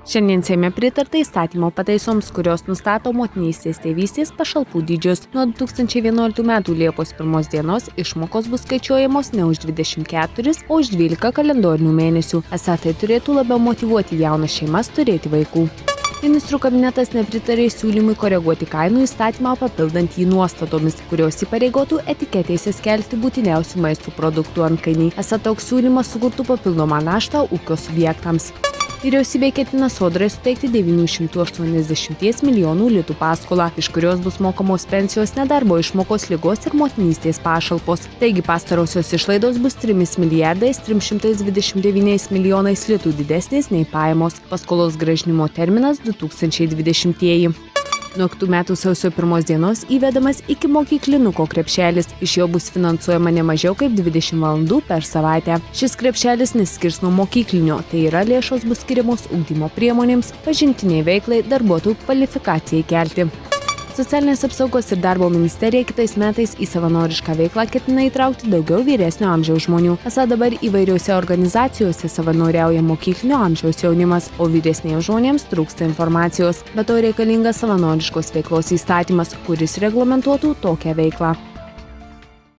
Šiandien Seime pritarta įstatymo pataisoms, kurios nustato motinystės tėvystės pašalpų dydžius. Nuo 2011 m. Liepos 1 dienos išmokos bus skaičiuojamos ne už 24, o už 12 kalendorinių mėnesių. Esą tai turėtų labiau motyvuoti jaunas šeimas turėti vaikų. Ministrų kabinetas nepritarė siūlymui koreguoti kainų įstatymą, papildant jį nuostatomis, kurios įpareigotų etiketėse skelbti būtiniausių maisto produktų antkainį. Esą toks siūlymas sukurtų papildomą naštą ūkio subjektams. Vyriausybė ketina Sodrai suteikti 980 milijonų litų paskolą, iš kurios bus mokamos pensijos, nedarbo išmokos, ligos ir motinystės pašalpos. Taigi pastarosios išlaidos bus 3 milijardais 329 milijonais litų didesnės nei pajamos. Paskolos grąžinimo terminas 2020. Nuo kitų metų sausio 1 dienos įvedamas ikimokyklinuko krepšelis. Iš jo bus finansuojama ne mažiau kaip 20 valandų per savaitę. Šis krepšelis nesiskirs nuo mokyklinio, tai yra lėšos bus skiriamos ugdymo priemonėms, pažintiniai veiklai, darbuotojų kvalifikacijai kelti. Socialinės apsaugos ir darbo ministerija kitais metais į savanorišką veiklą ketina įtraukti daugiau vyresnio amžiaus žmonių. Esą dabar įvairiose organizacijose savanoriauja mokyklinio amžiaus jaunimas, o vyresniems žmonėms trūksta informacijos. Be to reikalingas savanoriškos veiklos įstatymas, kuris reglamentuotų tokią veiklą.